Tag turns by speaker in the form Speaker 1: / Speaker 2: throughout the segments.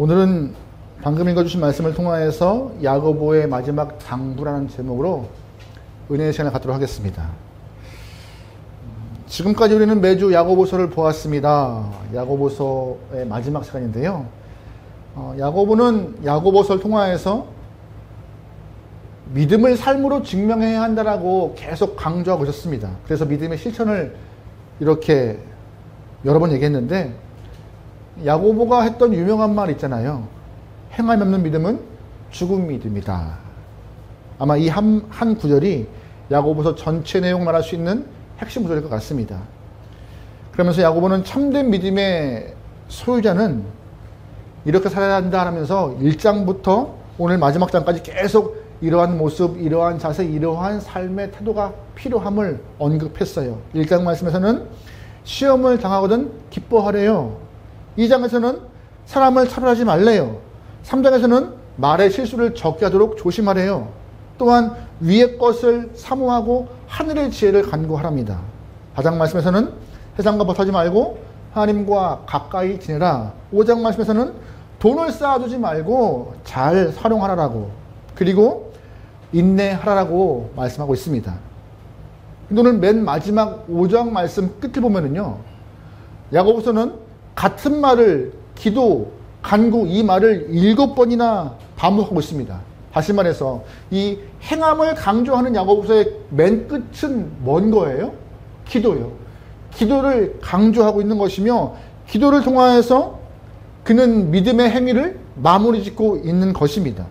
Speaker 1: 오늘은 방금 읽어주신 말씀을 통하여서 야고보의 마지막 당부라는 제목으로 은혜의 시간을 갖도록 하겠습니다. 지금까지 우리는 매주 야고보서를 보았습니다. 야고보서의 마지막 시간인데요. 야고보는 야고보서를 통하여서 믿음을 삶으로 증명해야 한다라고 계속 강조하고 있었습니다. 그래서 믿음의 실천을 이렇게 여러 번 얘기했는데, 야고보가 했던 유명한 말 있잖아요. 행함이 없는 믿음은 죽은 믿음이다. 아마 이 한 구절이 야고보서 전체 내용 말할 수 있는 핵심 구절일 것 같습니다. 그러면서 야고보는 참된 믿음의 소유자는 이렇게 살아야 한다 하면서 1장부터 오늘 마지막 장까지 계속 이러한 모습, 이러한 자세, 이러한 삶의 태도가 필요함을 언급했어요. 1장 말씀에서는 시험을 당하거든 기뻐하래요. 2장에서는 사람을 차별하지 말래요. 3장에서는 말의 실수를 적게 하도록 조심하래요. 또한 위의 것을 사모하고 하늘의 지혜를 간구하랍니다. 4장 말씀에서는 세상과 벗하지 말고 하나님과 가까이 지내라. 5장 말씀에서는 돈을 쌓아두지 말고 잘 활용하라고, 그리고 인내하라고 말씀하고 있습니다. 오늘 맨 마지막 5장 말씀 끝에 보면은요, 야고보서는 같은 말을, 기도, 간구, 이 말을 7번이나 반복하고 있습니다. 다시 말해서 이 행함을 강조하는 야고보서의 맨 끝은 뭔 거예요? 기도요. 기도를 강조하고 있는 것이며, 기도를 통하여서 그는 믿음의 행위를 마무리 짓고 있는 것입니다.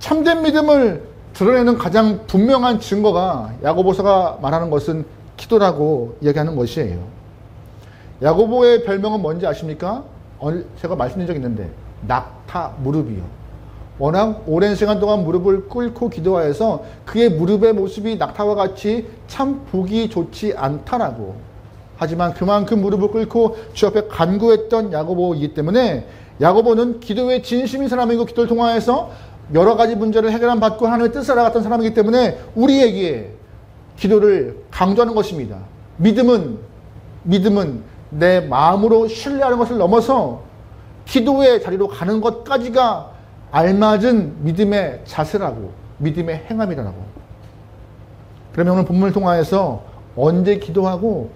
Speaker 1: 참된 믿음을 드러내는 가장 분명한 증거가 야고보서가 말하는 것은 기도라고 이야기하는 것이에요. 야고보의 별명은 뭔지 아십니까? 제가 말씀드린 적이 있는데, 낙타 무릎이요. 워낙 오랜 시간 동안 무릎을 꿇고 기도하여서 그의 무릎의 모습이 낙타와 같이 참 보기 좋지 않다라고. 하지만 그만큼 무릎을 꿇고 주 앞에 간구했던 야고보이기 때문에 야고보는 기도의 진심인 사람이고, 기도를 통하여서 여러 가지 문제를 해결받고 하나님의 뜻을 알아갔던 사람이기 때문에 우리에게 기도를 강조하는 것입니다. 믿음은 내 마음으로 신뢰하는 것을 넘어서 기도의 자리로 가는 것까지가 알맞은 믿음의 자세라고, 믿음의 행함이라고. 그러면 오늘 본문을 통하여서 언제 기도하고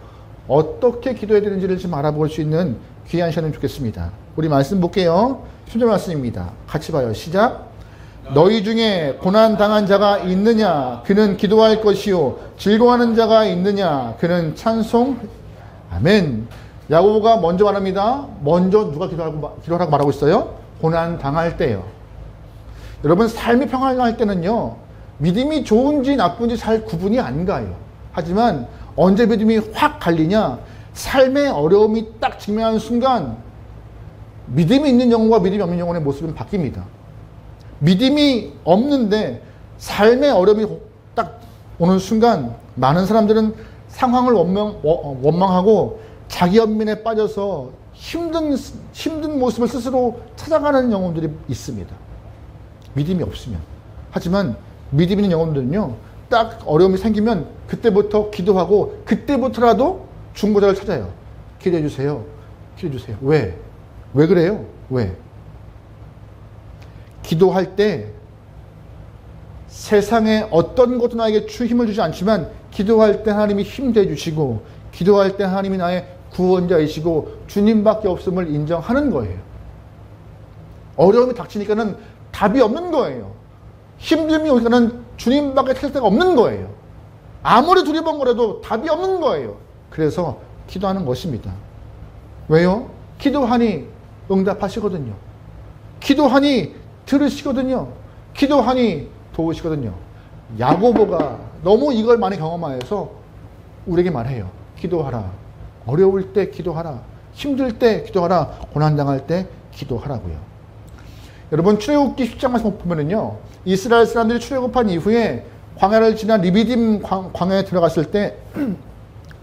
Speaker 1: 어떻게 기도해야 되는지를 좀 알아볼 수 있는 귀한 시간이면 좋겠습니다. 우리 말씀 볼게요. 10절 말씀입니다. 같이 봐요. 시작. 너희 중에 고난당한 자가 있느냐? 그는 기도할 것이요. 즐거워하는 자가 있느냐? 그는 찬송. 아멘. 야고보가 먼저 말합니다. 먼저 누가 기도하라고 말하고 있어요? 고난당할 때요. 여러분, 삶이 평안할 때는요, 믿음이 좋은지 나쁜지 잘 구분이 안 가요. 하지만 언제 믿음이 확 갈리냐? 삶의 어려움이 딱 직면하는 순간 믿음이 있는 영혼과 믿음이 없는 영혼의 모습은 바뀝니다. 믿음이 없는데 삶의 어려움이 딱 오는 순간 많은 사람들은 상황을 원망하고 자기 연민에 빠져서 힘든 모습을 스스로 찾아가는 영혼들이 있습니다. 믿음이 없으면. 하지만 믿음 있는 영혼들은요, 딱 어려움이 생기면 그때부터 기도하고 그때부터라도 중보자를 찾아요. 기도해 주세요. 기도해 주세요. 왜? 왜 그래요? 왜? 기도할 때 세상에 어떤 것도 나에게 힘을 주지 않지만 기도할 때 하나님이 힘 돼주시고, 기도할 때 하나님이 나의 구원자이시고 주님밖에 없음을 인정하는 거예요. 어려움이 닥치니까는 답이 없는 거예요. 힘듦이 오니까는 주님밖에 찾을 데가 없는 거예요. 아무리 두리번거려도 답이 없는 거예요. 그래서 기도하는 것입니다. 왜요? 기도하니 응답하시거든요. 기도하니 들으시거든요. 기도하니 도우시거든요. 야고보가 너무 이걸 많이 경험하여서 우리에게 말해요. 기도하라. 어려울 때 기도하라. 힘들 때 기도하라. 고난당할 때 기도하라고요. 여러분, 출애굽기 10장 말씀 보면은요, 이스라엘 사람들이 출애굽한 이후에 광야를 지나 리비딤 광야에 들어갔을 때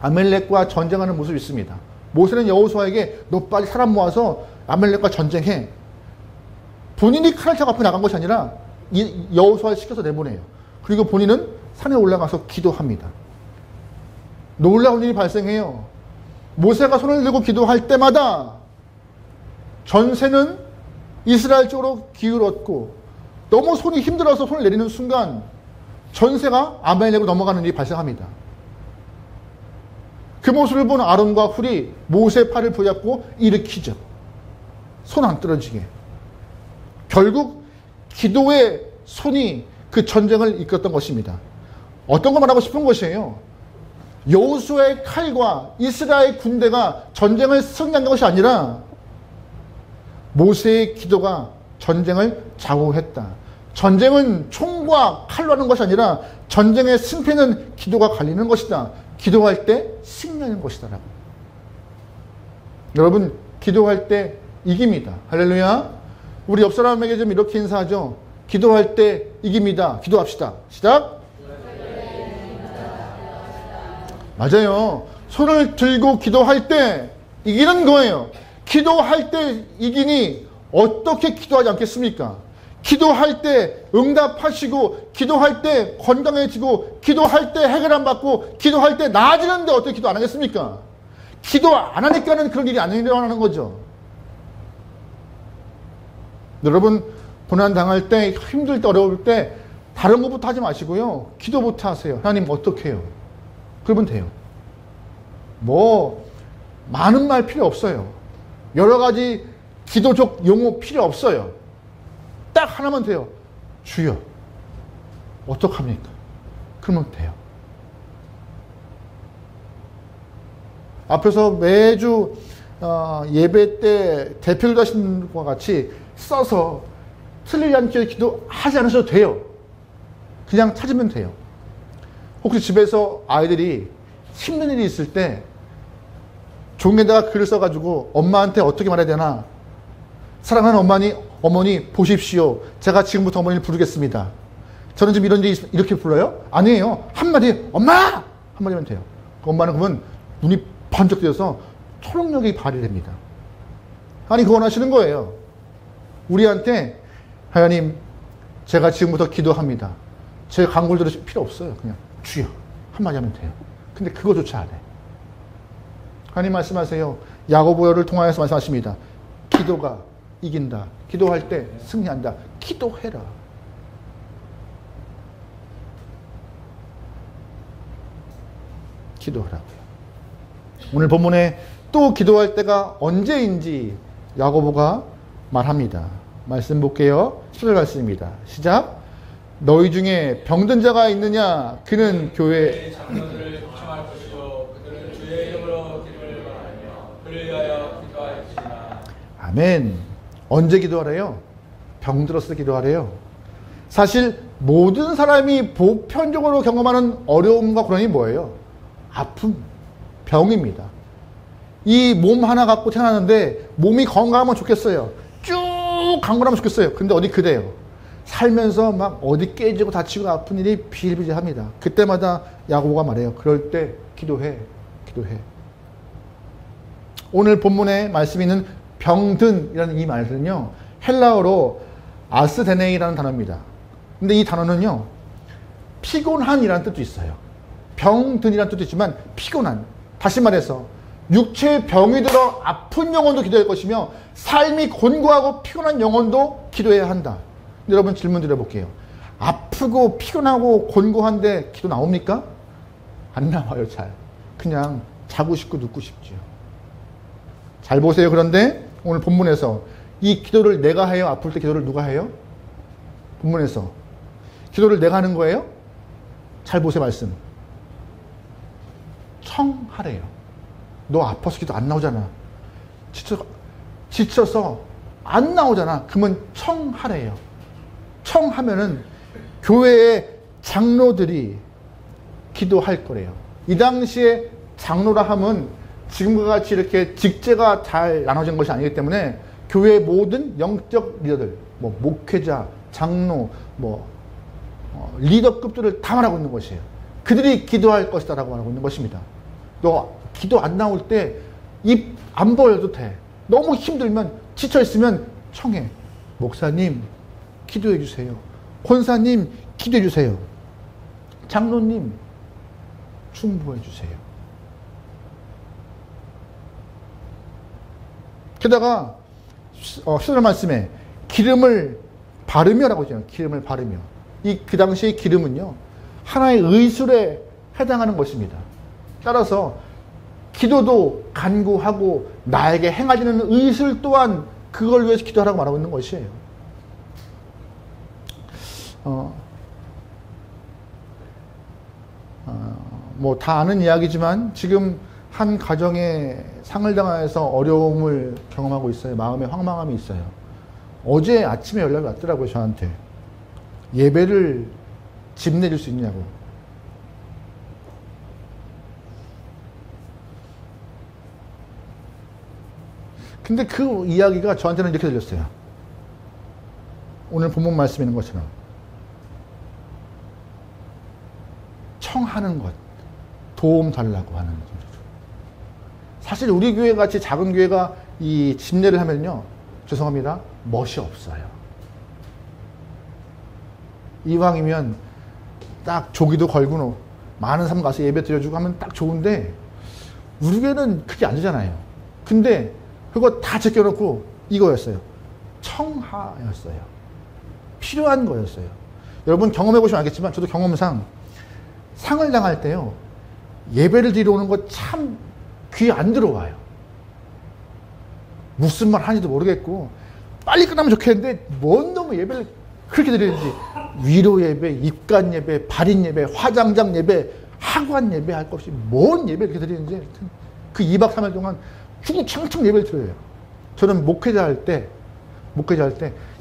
Speaker 1: 아멜렉과 전쟁하는 모습이 있습니다. 모세는 여호수아에게 너 빨리 사람 모아서 아멜렉과 전쟁해. 본인이 칼을 차고 앞에 나간 것이 아니라 여호수아를 시켜서 내보내요. 그리고 본인은 산에 올라가서 기도합니다. 놀라운 일이 발생해요. 모세가 손을 들고 기도할 때마다 전세는 이스라엘 쪽으로 기울었고 너무 손이 힘들어서 손을 내리는 순간 전세가 아말렉으로 넘어가는 일이 발생합니다. 그 모습을 본 아론과 훌이 모세의 팔을 붙잡고 일으키죠. 손 안 떨어지게. 결국 기도의 손이 그 전쟁을 이끌었던 것입니다. 어떤 거 말하고 싶은 것이에요. 여호수아의 칼과 이스라엘 군대가 전쟁을 승리한 것이 아니라 모세의 기도가 전쟁을 좌우했다. 전쟁은 총과 칼로 하는 것이 아니라 전쟁의 승패는 기도가 갈리는 것이다. 기도할 때 승리하는 것이다라고. 여러분, 기도할 때 이깁니다. 할렐루야. 우리 옆 사람에게 좀 이렇게 인사하죠. 기도할 때 이깁니다. 기도합시다. 시작. 맞아요. 손을 들고 기도할 때 이기는 거예요. 기도할 때 이기니 어떻게 기도하지 않겠습니까? 기도할 때 응답하시고, 기도할 때 건강해지고, 기도할 때 해결 안 받고, 기도할 때 나아지는데 어떻게 기도 안 하겠습니까? 기도 안 하니까는 그런 일이 안 일어나는 거죠. 여러분, 고난 당할 때, 힘들 때, 어려울 때 다른 것부터 하지 마시고요. 기도부터 하세요. 하나님 어떻게 해요? 그러면 돼요. 뭐 많은 말 필요 없어요. 여러 가지 기도적 용어 필요 없어요. 딱 하나만 돼요. 주여, 어떡합니까? 그러면 돼요. 앞에서 매주 예배 때 대표를 하시는 것과 같이 써서 틀리지 않게 기도하지 않으셔도 돼요. 그냥 찾으면 돼요. 혹시 집에서 아이들이 힘든 일이 있을 때 종이에다가 글을 써가지고 엄마한테 어떻게 말해야 되나? 사랑하는 어머니 보십시오. 제가 지금부터 어머니를 부르겠습니다. 저는 지금 이런 일이 있으면 이렇게 불러요? 아니에요. 한마디 엄마! 한마디면 돼요. 엄마는 그러면 눈이 번쩍 뜨여서 초능력이 발휘됩니다. 아니, 그거 원하시는 거예요. 우리한테 하나님, 제가 지금부터 기도합니다. 제 간구를 들으실 필요 없어요. 그냥 주여 한마디 하면 돼요. 근데 그거조차 안 해. 하나님 말씀하세요. 야고보를 통하여서 말씀하십니다. 기도가 이긴다. 기도할 때 승리한다. 기도해라. 기도하라고요. 오늘 본문에 또 기도할 때가 언제인지 야고보가 말합니다. 말씀 볼게요. 10절 말씀입니다. 시작. 너희 중에 병든 자가 있느냐? 그는 교회
Speaker 2: 장로들을 청할 것이요 그들은 주의 이름으로 기도를 바라며 그를 위하여 기도하였으나.
Speaker 1: 아멘. 언제 기도하래요? 병들었을 때 기도하래요. 사실 모든 사람이 보편적으로 경험하는 어려움과 고난이 뭐예요? 아픔, 병입니다. 이 몸 하나 갖고 태어났는데 몸이 건강하면 좋겠어요. 쭉 강건하면 좋겠어요. 근데 어디 그래요. 살면서 막 어디 깨지고 다치고 아픈 일이 비일비재합니다. 그때마다 야고보가 말해요. 그럴 때 기도해. 기도해. 오늘 본문에 말씀이 있는 병든이라는 이 말은요, 헬라어로 아스데네이라는 단어입니다. 근데 이 단어는요, 피곤한이라는 뜻도 있어요. 병든이라는 뜻도 있지만 피곤한. 다시 말해서 육체의 병이 들어 아픈 영혼도 기도할 것이며 삶이 곤고하고 피곤한 영혼도 기도해야 한다. 여러분, 질문 드려볼게요. 아프고 피곤하고 곤고한데 기도 나옵니까? 안 나와요. 잘. 그냥 자고 싶고 눕고 싶죠. 잘 보세요. 그런데 오늘 본문에서 이 기도를 내가 해요? 아플 때 기도를 누가 해요? 본문에서 기도를 내가 하는 거예요? 잘 보세요. 말씀. 청하래요. 너 아파서 기도 안 나오잖아. 지쳐서 안 나오잖아. 그러면 청하래요. 청하면은 교회의 장로들이 기도할 거래요. 이 당시에 장로라 함은 지금과 같이 이렇게 직제가 잘 나눠진 것이 아니기 때문에 교회의 모든 영적 리더들, 뭐 목회자, 장로, 리더급들을 다 말하고 있는 것이에요. 그들이 기도할 것이다라고 말하고 있는 것입니다. 너 기도 안 나올 때 입 안 벌려도 돼. 너무 힘들면, 지쳐있으면 청해. 목사님 기도해 주세요. 권사님 기도해 주세요. 장로님 중보해 주세요. 게다가 10절 말씀에 기름을 바르며라고 하잖아요. 기름을 바르며. 그 당시의 기름은요, 하나의 의술에 해당하는 것입니다. 따라서 기도도 간구하고 나에게 행하지는 의술 또한 그걸 위해서 기도하라고 말하고 있는 것이에요. 뭐 다 아는 이야기지만 지금 한 가정에 상을 당해서 어려움을 경험하고 있어요. 마음에 황망함이 있어요. 어제 아침에 연락이 왔더라고요, 저한테. 예배를 집 내릴 수 있냐고. 근데 그 이야기가 저한테는 이렇게 들렸어요. 오늘 본문 말씀에 있는 것처럼. 청하는 것, 도움 달라고 하는 거죠. 사실 우리 교회 같이 작은 교회가 이 집례를 하면요, 죄송합니다, 멋이 없어요. 이왕이면 딱 조기도 걸고 많은 사람 가서 예배 드려주고 하면 딱 좋은데 우리 교회는 그게 안 되잖아요. 근데 그거 다 제껴놓고 이거였어요. 청하였어요. 필요한 거였어요. 여러분 경험해보시면 알겠지만 저도 경험상 상을 당할 때요, 예배를 드리러 오는 거 참 귀에 안 들어와요. 무슨 말 하는지도 모르겠고 빨리 끝나면 좋겠는데 뭔 놈의 예배를 그렇게 드리는지, 위로 예배, 입간 예배, 발인 예배, 화장장 예배, 하관 예배 할 것 없이 뭔 예배를 이렇게 드리는지 그 2박 3일 동안 주구장창 예배를 드려요. 저는 목회자 할 때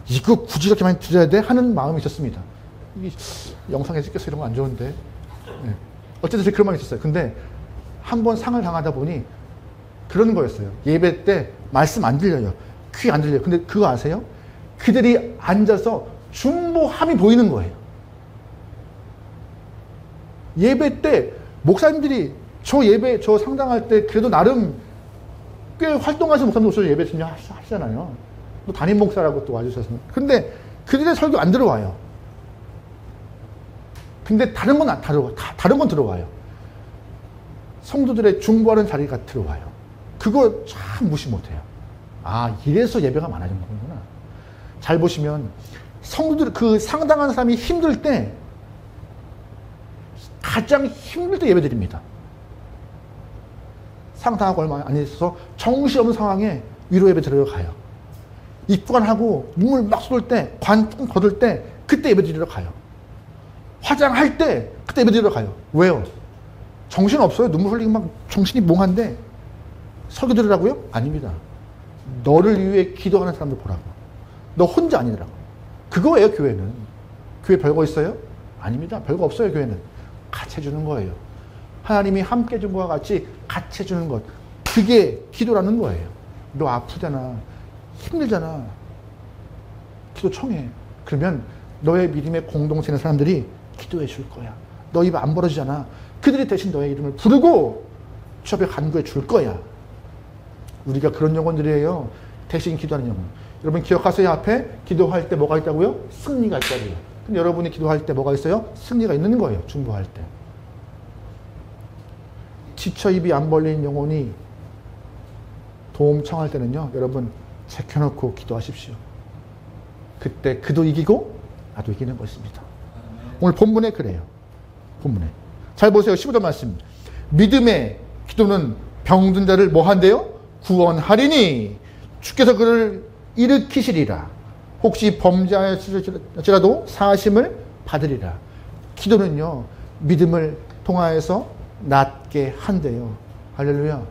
Speaker 1: 이거 굳이 이렇게 많이 드려야 돼? 하는 마음이 있었습니다. 이게 영상에 찍혀서 이런 거 안 좋은데. 네. 어쨌든 그런 마음이 있었어요. 근데 한번 상을 당하다 보니 그런 거였어요. 예배 때 말씀 안 들려요. 귀 안 들려요. 근데 그거 아세요? 그들이 앉아서 중보함이 보이는 거예요. 예배 때 목사님들이 저 상당할 때 그래도 나름 꽤 활동하시는 목사님들 예배 진짜 하시잖아요. 또 담임 목사라고 또 와주셔서. 근데 그들의 설교 안 들어와요. 근데 다른 건 들어와요. 성도들의 중보하는 자리가 들어와요. 그거 참 무시 못해요. 아, 이래서 예배가 많아진 거구나. 잘 보시면 성도들, 그 상당한 사람이 힘들 때 가장 힘들 때 예배 드립니다. 상당하고 얼마 안 있어서 정신없는 상황에 위로 예배 들어가요. 입관하고 눈물 막 쏟을 때, 관 조금 거둘 때 그때 예배 드리러 가요. 화장할 때 그때 예배 드리러 가요. 왜요? 정신 없어요. 눈물 흘리고 막 정신이 몽한데 설교 들으라고요? 아닙니다. 너를 위해 기도하는 사람들 보라고. 너 혼자 아니더라고. 그거예요, 교회는. 교회 별거 있어요? 아닙니다. 별거 없어요, 교회는. 같이 해주는 거예요. 하나님이 함께 해준 것과 같이 같이 해주는 것. 그게 기도라는 거예요. 너 아프잖아. 힘들잖아. 기도 청해. 그러면 너의 믿음의 공동체의 사람들이 기도해 줄 거야. 너 입 안 벌어지잖아. 그들이 대신 너의 이름을 부르고 주 앞에 간구해 줄 거야. 우리가 그런 영혼들이에요. 대신 기도하는 영혼. 여러분 기억하세요? 앞에 기도할 때 뭐가 있다고요? 승리가 있다고요. 근데 여러분이 기도할 때 뭐가 있어요? 승리가 있는 거예요. 중보할 때. 지쳐 입이 안 벌린 영혼이 도움 청할 때는요, 여러분 제켜놓고 기도하십시오. 그때 그도 이기고 나도 이기는 것입니다. 오늘 본문에 그래요. 본문에. 잘 보세요. 15절 말씀. 믿음의 기도는 병든 자를 뭐 한대요? 구원하리니 주께서 그를 일으키시리라. 혹시 범죄하였을지라도 사하심을 받으리라. 기도는요, 믿음을 통하여서 낫게 한대요. 할렐루야.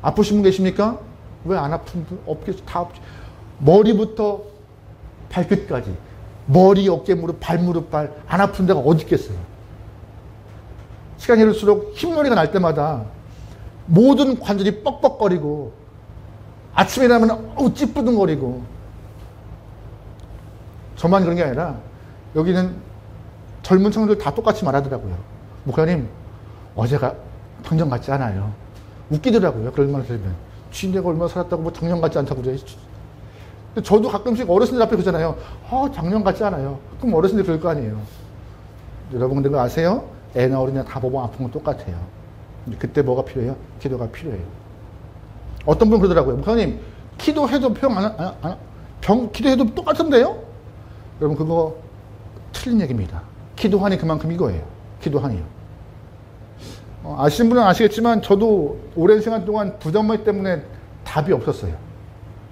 Speaker 1: 아프신 분 계십니까? 왜 안 아픈 분? 없겠어. 다 없지. 머리부터 발끝까지. 머리, 어깨, 무릎, 발, 무릎, 발. 안 아픈 데가 어디 있겠어요. 시간이 흐를수록 흰머리가 날 때마다 모든 관절이 뻑뻑거리고 아침에 일어나면 찌뿌둥거리고. 저만 그런 게 아니라 여기는 젊은 청년들 다 똑같이 말하더라고요. 목사님, 어제가 작년 같지 않아요. 웃기더라고요. 그런 말 들으면. 지내가 얼마나 살았다고 뭐 작년 같지 않다고 그래. 저도 가끔씩 어르신들 앞에 그러잖아요. 작년 같지 않아요. 그럼 어르신들 그럴 거 아니에요. 여러분들 그거 아세요? 애나 어린이나 다 보면 아픈 건 똑같아요. 근데 그때 뭐가 필요해요? 기도가 필요해요. 어떤 분은 그러더라고요. 목사님, 기도해도 기도해도 똑같은데요? 여러분, 그거 틀린 얘기입니다. 기도하니 그만큼 이거예요. 기도하니요. 아시는 분은 아시겠지만 저도 오랜 시간 동안 부정머리 때문에 답이 없었어요.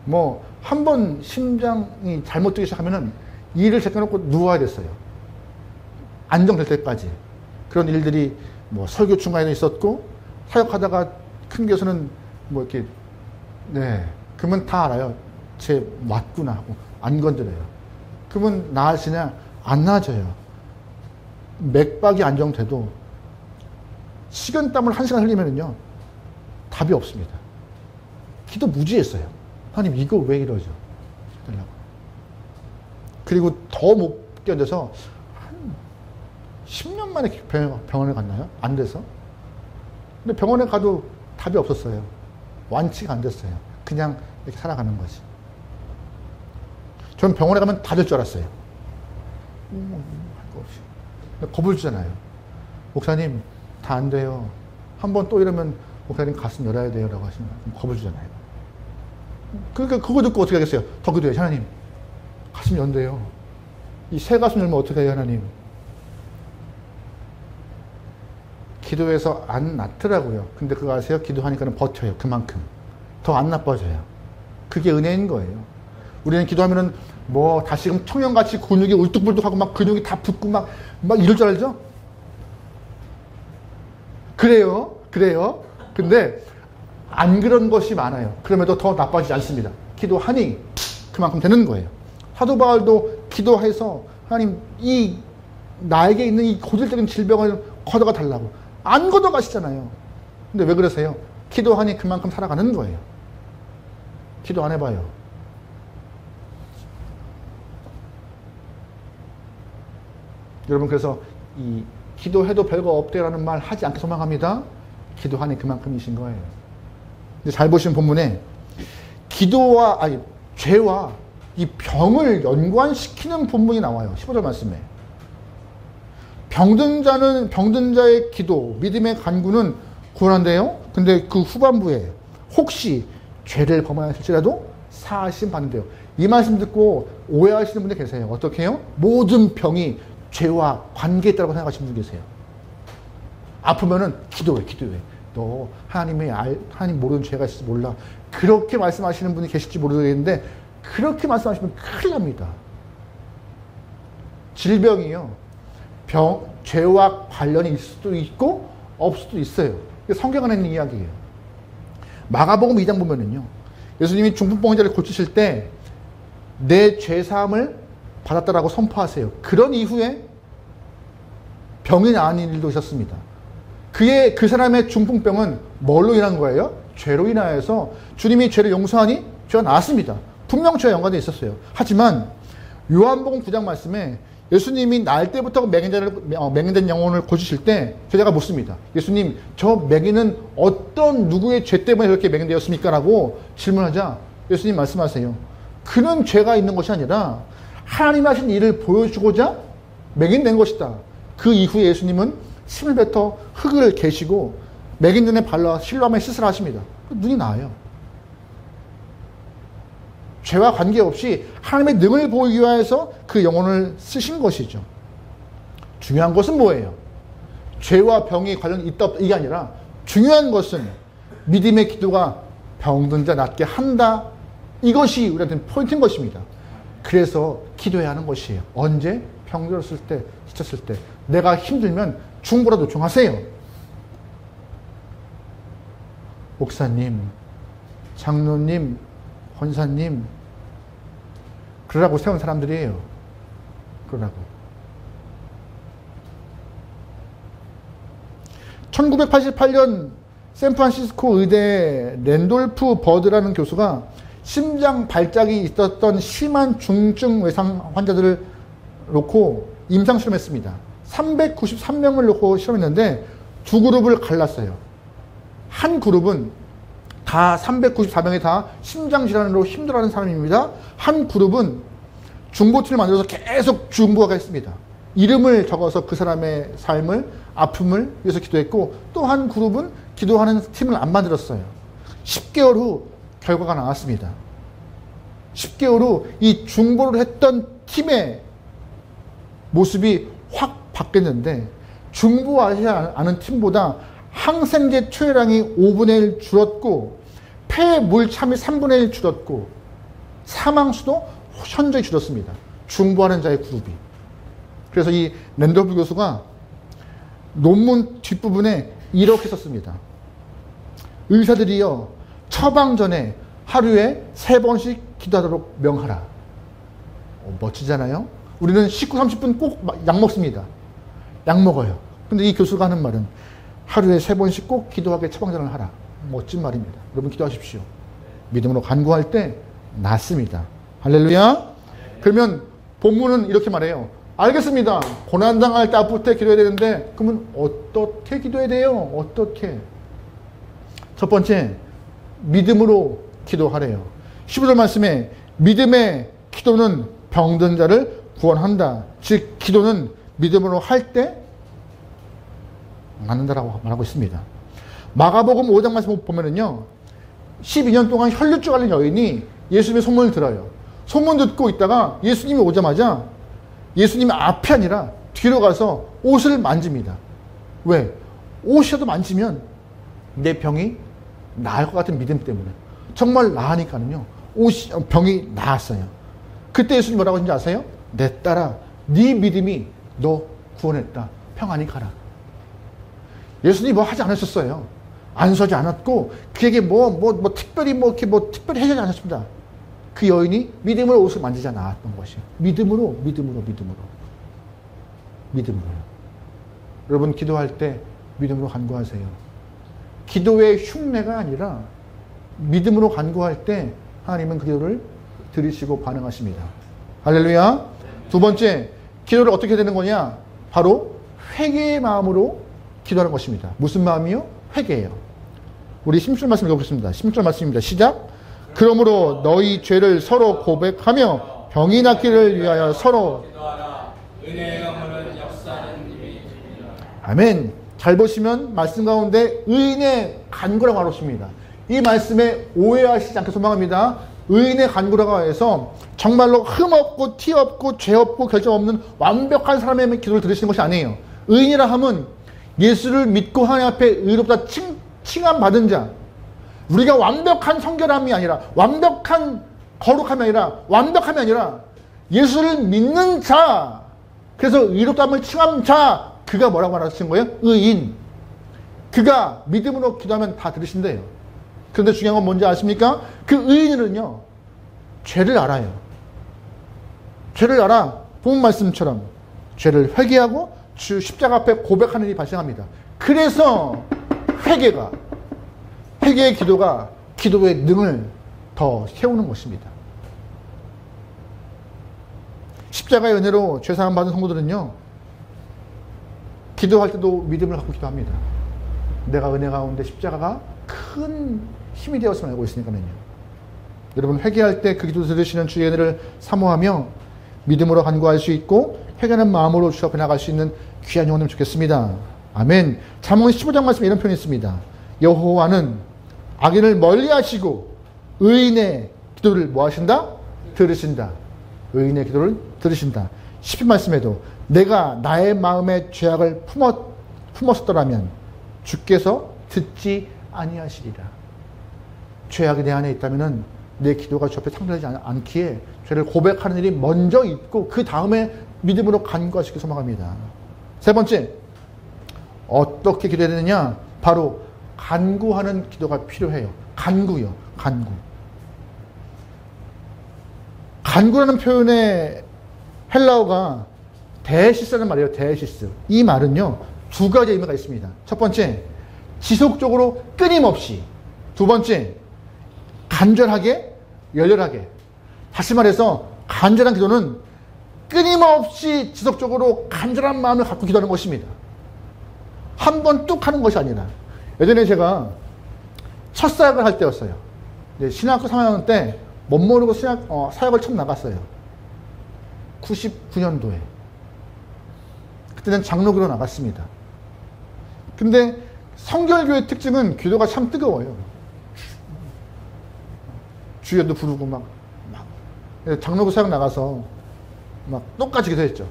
Speaker 1: 뭐 한 번 심장이 잘못 뛰기 시작하면은 일을 제껴놓고 누워야 됐어요. 안정될 때까지. 그런 일들이 뭐 설교 중간에도 있었고, 사역하다가 큰 교수는 뭐 이렇게, 네, 그러면 다 알아요. 쟤 왔구나 하고 안 건드려요. 그러면 나아지냐? 안 나아져요. 맥박이 안정돼도 식은땀을 1시간 흘리면은요, 답이 없습니다. 기도 무지했어요. 하나님, 이거 왜 이러죠? 그리고 더 못 견뎌서 한 10년 만에 병원에 갔나요? 안 돼서. 근데 병원에 가도 답이 없었어요. 완치가 안 됐어요. 그냥 이렇게 살아가는 거지. 전 병원에 가면 다 될 줄 알았어요. 할 거 없이. 겁을 주잖아요. 목사님, 다 안 돼요. 한번 또 이러면 목사님 가슴 열어야 돼요. 라고 하시면 겁을 주잖아요. 그러니까 그거 듣고 어떻게 하겠어요? 더 기도해요. 하나님, 가슴 연대요. 이 새 가슴 열면 어떻게 해요, 하나님? 기도해서 안 낫더라고요. 근데 그거 아세요? 기도하니까는 버텨요. 그만큼. 더 안 나빠져요. 그게 은혜인 거예요. 우리는 기도하면은 뭐 다시금 청년같이 근육이 울뚝불뚝하고 막 근육이 다 붓고 막 이럴 줄 알죠? 그래요. 근데 안 그런 것이 많아요. 그럼에도 더 나빠지지 않습니다. 기도하니 그만큼 되는 거예요. 사도 바울도 기도해서 하나님, 이 나에게 있는 이 고질적인 질병을 걷어가 달라고 안 걷어가시잖아요. 근데 왜 그러세요? 기도하니 그만큼 살아가는 거예요. 기도 안 해봐요. 여러분, 그래서 이 기도해도 별거 없대라는 말 하지 않게 소망합니다. 기도하니 그만큼이신 거예요. 근데 잘 보시면 본문에 죄와 이 병을 연관시키는 본문이 나와요. 15절 말씀에. 병든 자의 기도, 믿음의 간구는 구원한대요. 근데 그 후반부에 혹시 죄를 범하였을지라도 사하심 받는데요. 이 말씀 듣고 오해하시는 분들 계세요. 어떻게 해요? 모든 병이 죄와 관계에 있다고 생각하시는 분 계세요. 아프면은 기도해. 너 하나님 모르는 죄가 있을지 몰라. 그렇게 말씀하시는 분이 계실지 모르겠는데, 그렇게 말씀하시면 큰일 납니다. 질병이요, 죄와 관련이 있을 수도 있고 없을 수도 있어요. 성경 안에 있는 이야기예요. 마가복음 2장 보면은요, 예수님이 중풍병 환자를 고치실 때 내 죄사함을 받았다라고 선포하세요. 그런 이후에 병이 나은 일도 있었습니다. 그 사람의 중풍병은 뭘로 인한 거예요? 죄로 인하여서 주님이 죄를 용서하니 죄가 나았습니다. 분명 죄와 연관되어 있었어요. 하지만 요한복음 9장 말씀에 예수님이 날 때부터 맹인된 영혼을 고치실 때 제자가 묻습니다. 예수님, 저 맹인은 어떤 누구의 죄 때문에 그렇게 맹인되었습니까? 라고 질문하자 예수님 말씀하세요. 그는 죄가 있는 것이 아니라 하나님이 하신 일을 보여주고자 맹인된 것이다. 그 이후에 예수님은 침을 뱉어 흙을 개시고 맹인 눈에 발라 실로암에 씻으라 하십니다. 눈이 나아요. 죄와 관계없이 하나님의 능을 보이기 위해서 그 영혼을 쓰신 것이죠. 중요한 것은 뭐예요? 죄와 병이 관련이 있다 없다 이게 아니라 중요한 것은 믿음의 기도가 병든 자 낫게 한다. 이것이 우리한테는 포인트인 것입니다. 그래서 기도해야 하는 것이에요. 언제? 병들었을 때, 지쳤을 때. 내가 힘들면 중보라도 좀 하세요. 목사님, 장로님, 권사님, 그러라고 세운 사람들이에요. 그러라고. 1988년 샌프란시스코 의대 랜돌프 버드라는 교수가 심장 발작이 있었던 심한 중증 외상 환자들을 놓고 임상 실험했습니다. 393명을 놓고 실험했는데 두 그룹을 갈랐어요. 한 그룹은 다 394명이 다 심장질환으로 힘들어하는 사람입니다. 한 그룹은 중보팀을 만들어서 계속 중보하게 했습니다. 이름을 적어서 그 사람의 삶을, 아픔을 위해서 기도했고, 또 한 그룹은 기도하는 팀을 안 만들었어요. 10개월 후 결과가 나왔습니다. 10개월 후 이 중보를 했던 팀의 모습이 확 바뀌었는데, 중보하지 않은 팀보다 항생제 투여량이 5분의 1 줄었고, 폐 물참이 3분의 1 줄었고, 사망수도 현저히 줄었습니다. 중보하는 자의 그룹이. 그래서 이 랜돌프 교수가 논문 뒷부분에 이렇게 썼습니다. 의사들이여, 처방 전에 하루에 3번씩 기도하도록 명하라. 멋지잖아요? 우리는 식후 30분 꼭 약 먹습니다. 약 먹어요. 근데 이 교수가 하는 말은 하루에 3번씩 꼭 기도하게 처방전을 하라. 멋진 말입니다. 여러분 기도하십시오. 믿음으로 간구할 때 낫습니다. 할렐루야. 그러면 본문은 이렇게 말해요. 알겠습니다. 고난당할 때 아플 때 기도해야 되는데, 그러면 어떻게 기도해야 돼요? 어떻게? 첫 번째, 믿음으로 기도하래요. 15절 말씀에 믿음의 기도는 병든 자를 구원한다. 즉 기도는 믿음으로 할 때 낫는다라고 말하고 있습니다. 마가복음 5장 말씀 보면은요, 12년 동안 혈루증 앓는 여인이 예수님의 소문을 들어요. 소문 듣고 있다가 예수님이 오자마자 예수님이 앞이 아니라 뒤로 가서 옷을 만집니다. 왜? 옷이라도 만지면 내 병이 나을 것 같은 믿음 때문에. 정말 나으니까는요, 병이 나았어요. 그때 예수님 뭐라고 하신지 아세요? 내 딸아, 네 믿음이 너 구원했다. 평안히 가라. 예수님이 뭐 하지 않으셨어요. 안수하지 않았고, 그에게 특별히 특별히 해주지 않았습니다. 그 여인이 믿음으로 옷을 만지지 않았던 것이에요. 믿음으로. 여러분 기도할 때 믿음으로 간구하세요. 기도의 흉내가 아니라 믿음으로 간구할 때 하나님은 그 기도를 들으시고 반응하십니다. 할렐루야. 두 번째, 기도를 어떻게 되는 거냐? 바로 회개의 마음으로 기도하는 것입니다. 무슨 마음이요? 회개예요. 우리 16절 말씀 읽어보겠습니다. 16절 말씀입니다. 시작. 그러므로 너희 죄를 서로 고백하며 병이 낫기를 위하여 서로
Speaker 2: 기도하라. 은혜의 강물은 역사하는 힘이 있습니다.
Speaker 1: 아멘. 잘 보시면 말씀 가운데 의인의 간구라고 말했습니다. 이 말씀에 오해하시지 않게 소망합니다. 의인의 간구라고 해서 정말로 흠 없고 티 없고 죄 없고 결점 없는 완벽한 사람의 기도를 들으시는 것이 아니에요. 의인이라 함은 예수를 믿고 하나님 앞에 의롭다 칭함받은 자, 우리가 완벽한 성결함이 아니라, 완벽한 거룩함이 아니라, 완벽함이 아니라 예수를 믿는 자, 그래서 의롭다함을 칭함 자, 그가 뭐라고 말하신 거예요? 의인. 그가 믿음으로 기도하면 다 들으신대요. 그런데 중요한 건 뭔지 아십니까? 그 의인은요, 죄를 알아요. 죄를 알아. 본 말씀처럼 죄를 회개하고 주 십자가 앞에 고백하는 일이 발생합니다. 그래서 회개의 기도가 기도의 능을 더 세우는 것입니다. 십자가의 은혜로 죄사함 받은 성도들은요, 기도할 때도 믿음을 갖고 기도합니다. 내가 은혜 가운데 십자가가 큰 힘이 되었음을 알고 있으니까요. 여러분 회개할 때 그 기도 들으시는 주의 은혜를 사모하며 믿음으로 간구할 수 있고 회개하는 마음으로 주 앞에 나갈 수 있는 귀한 영혼이면 좋겠습니다. 아멘. 잠언 15장 말씀에 이런 표현이 있습니다. 여호와는 악인을 멀리하시고 의인의 기도를 뭐 하신다? 들으신다. 의인의 기도를 들으신다. 10편 말씀에도 내가 나의 마음에 죄악을 품었더라면 주께서 듣지 아니하시리라. 죄악이 내 안에 있다면 내 기도가 주 앞에 상달하지 않기에 죄를 고백하는 일이 먼저 있고 그 다음에 믿음으로 간구하시기 소망합니다. 세 번째, 어떻게 기도해야 되느냐? 바로 간구하는 기도가 필요해요. 간구요. 간구라는 표현의 헬라어가 데시스라는 말이에요. 데시스. 이 말은요, 두 가지 의미가 있습니다. 첫 번째, 지속적으로 끊임없이. 두 번째, 간절하게, 열렬하게. 다시 말해서 간절한 기도는 끊임없이 지속적으로 간절한 마음을 갖고 기도하는 것입니다. 한 번 뚝 하는 것이 아니라. 예전에 제가 첫사역을 할 때였어요. 신학교 3학년 때 못 모르고 사역을 처음 나갔어요. 99년도에. 그때는 장로교로 나갔습니다. 근데 성결교의 특징은 기도가 참 뜨거워요. 주여도 부르고 막 장로교 사역 나가서 막 똑같이 기도했죠.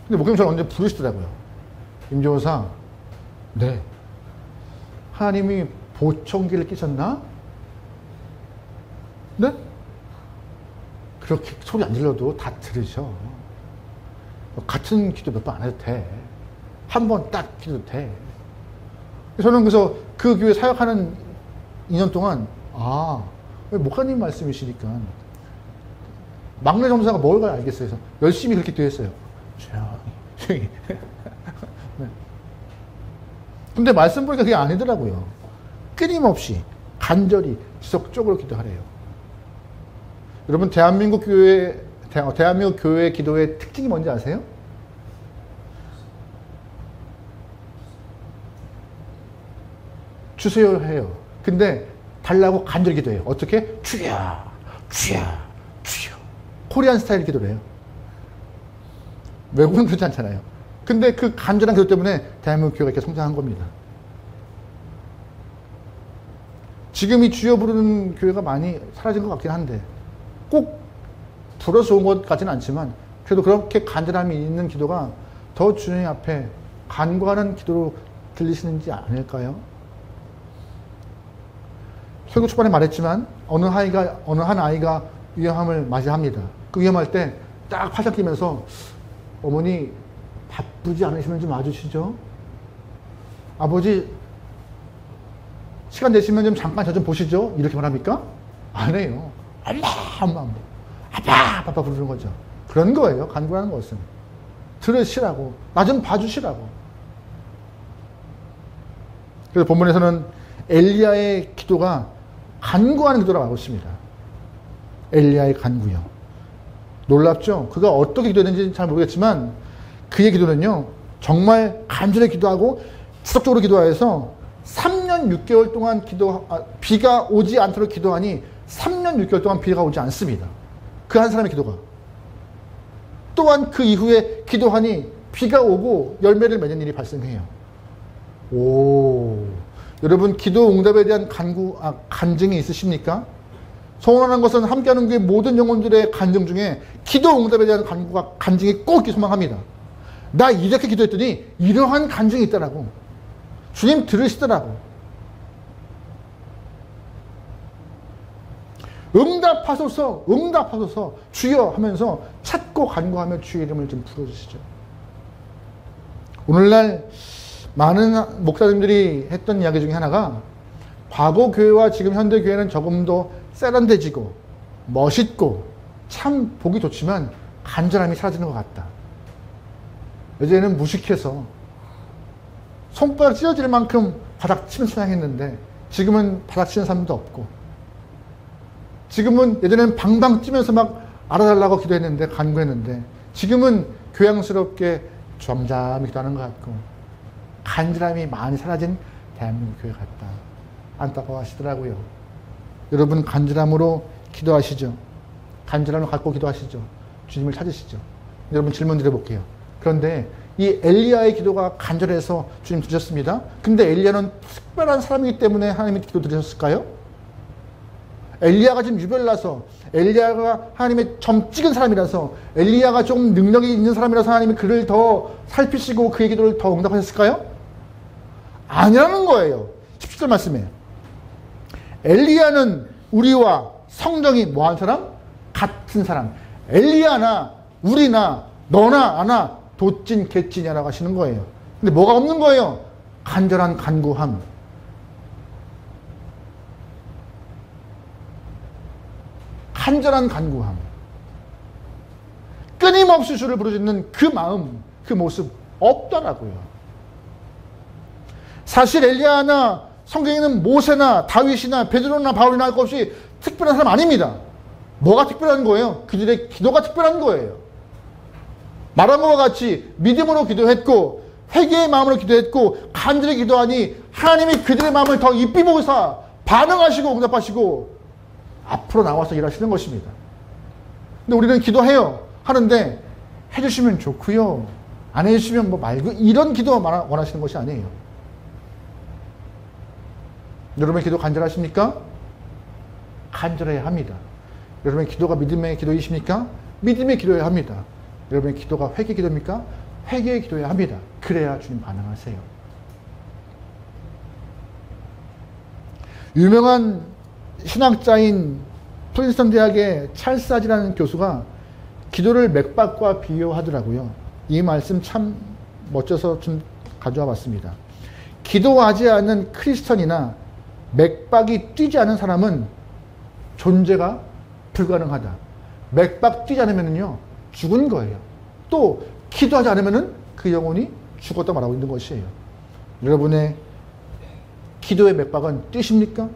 Speaker 1: 근데 목사님 저를 언제 부르시더라고요. 임종호사, 네. 하나님이 보청기를 끼셨나? 네? 그렇게 소리 안 질러도 다 들으셔. 같은 기도 몇 번 안 해도 돼. 한 번 딱 기도도 돼. 저는 그래서 그 교회 사역하는 2년 동안, 목사님 말씀이시니까 막내 전도사가 뭘 알겠어요. 그래서 열심히 그렇게 기도했어요. 조용히. 네. 근데 말씀 보니까 그게 아니더라고요. 끊임없이 간절히 지속적으로 기도하래요. 여러분 대한민국 교회 기도의 특징이 뭔지 아세요? 주세요 해요. 근데 달라고 간절히 기도해요. 어떻게? 주여, 주여, 주여. 코리안 스타일 기도를 해요. 외국은 그렇지 않잖아요. 근데 그 간절한 기도 때문에 대한민국 교회가 이렇게 성장한 겁니다. 지금 이 주여 부르는 교회가 많이 사라진 것 같긴 한데 꼭 불어서 온 것 같지는 않지만 그래도 그렇게 간절함이 있는 기도가 더 주님 앞에 간구하는 기도로 들리시는지 아닐까요? 설교 초반에 말했지만 어느 한 아이가 위험함을 맞이합니다. 그 위험할 때 딱 팔짱 끼면서 어머니 바쁘지 않으시면 좀 와주시죠. 아버지 시간 되시면 좀 잠깐 저 좀 보시죠. 이렇게 말합니까? 안 해요. 아빠 부르는 거죠. 그런 거예요. 간구하는 것은. 들으시라고. 나 좀 봐주시라고. 그래서 본문에서는 엘리야의 기도가 간구하는 기도라고 하고 있습니다. 엘리야의 간구요. 놀랍죠? 그가 어떻게 기도했는지 잘 모르겠지만 그의 기도는요. 정말 간절히 기도하고 지속적으로 기도하여서 3년 6개월 동안 비가 오지 않도록 기도하니 3년 6개월 동안 비가 오지 않습니다. 그 한 사람의 기도가. 또한 그 이후에 기도하니 비가 오고 열매를 맺는 일이 발생해요. 여러분 기도 응답에 대한 간증이 있으십니까? 소원하는 것은 함께하는 그 모든 영혼들의 간증 중에 기도 응답에 대한 간증이 꼭 소망합니다. 나 이렇게 기도했더니 이러한 간증이 있더라고. 주님 들으시더라고. 응답하소서 주여 하면서 찾고 간구하며 주의 이름을 좀 불러주시죠. 오늘날 많은 목사님들이 했던 이야기 중에 하나가 과거 교회와 지금 현대 교회는 조금 더 세련돼지고 멋있고 참 보기 좋지만 간절함이 사라지는 것 같다. 예전에는 무식해서 손가락 찢어질 만큼 바닥 치면 찬양했는데 지금은 바닥 치는 사람도 없고 지금은 예전에는 방방 뛰면서 막 알아달라고 기도했는데 간구했는데 지금은 교양스럽게 점잠히 기도하는 것 같고 간절함이 많이 사라진 대한민국 교회 같다. 안타까워하시더라고요. 여러분 간절함으로 기도하시죠. 간절함을 갖고 기도하시죠. 주님을 찾으시죠. 여러분 질문 드려볼게요. 그런데 이 엘리야의 기도가 간절해서 주님 들으셨습니다. 근데 엘리야는 특별한 사람이기 때문에 하나님이 기도 들으셨을까요? 엘리야가 지금 유별나서 엘리야가 하나님의 점 찍은 사람이라서 엘리야가 좀 능력이 있는 사람이라서 하나님이 그를 더 살피시고 그의 기도를 더 응답하셨을까요? 아니라는 거예요. 17절 말씀에 엘리야는 우리와 성정이 뭐한 사람? 같은 사람. 엘리야나 우리나 너나 아나 도찐 개찐이라고 하시는 거예요. 근데 뭐가 없는 거예요? 간절한 간구함. 간절한 간구함. 끊임없이 주를 부르짖는 그 마음, 그 모습 없더라고요. 사실 엘리야나 성경에는 모세나 다윗이나 베드로나 바울이나 할 것 없이 특별한 사람 아닙니다. 뭐가 특별한 거예요? 그들의 기도가 특별한 거예요. 말한 것과 같이 믿음으로 기도했고 회개의 마음으로 기도했고 간절히 기도하니 하나님이 그들의 마음을 더 입히 보사 반응하시고 응답하시고 앞으로 나와서 일하시는 것입니다. 근데 우리는 기도해요. 하는데 해주시면 좋고요. 안 해주시면 뭐 말고 이런 기도 원하시는 것이 아니에요. 여러분 기도 간절하십니까? 간절해야 합니다. 여러분의 기도가 믿음의 기도이십니까? 믿음의 기도여야 합니다. 여러분의 기도가 회개 기도입니까? 회개의 기도여야 합니다. 그래야 주님 반응하세요. 유명한 신학자인 프린스턴 대학의 찰스 하지라는 교수가 기도를 맥박과 비유하더라고요. 이 말씀 참 멋져서 좀 가져와 봤습니다. 기도하지 않는 크리스천이나 맥박이 뛰지 않은 사람은 존재가 불가능하다. 맥박 뛰지 않으면요 죽은 거예요. 또 기도하지 않으면은 그 영혼이 죽었다 말하고 있는 것이에요. 여러분의 기도의 맥박은 뛰십니까?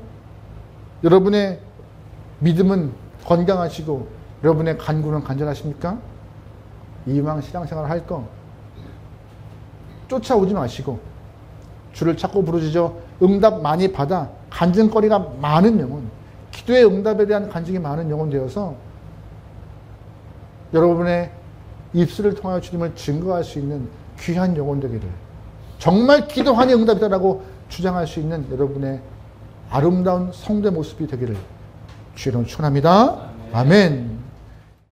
Speaker 1: 여러분의 믿음은 건강하시고 여러분의 간구는 간절하십니까? 이왕 신앙생활 할 거 쫓아오지 마시고 주를 찾고 부르짖어 응답 많이 받아 간증거리가 많은 영혼, 기도의 응답에 대한 간증이 많은 영혼 되어서 여러분의 입술을 통하여 주님을 증거할 수 있는 귀한 영혼 되기를, 정말 기도하니 응답이다라고 주장할 수 있는 여러분의 아름다운 성도의 모습이 되기를 주의 이름으로 축원합니다. 아멘.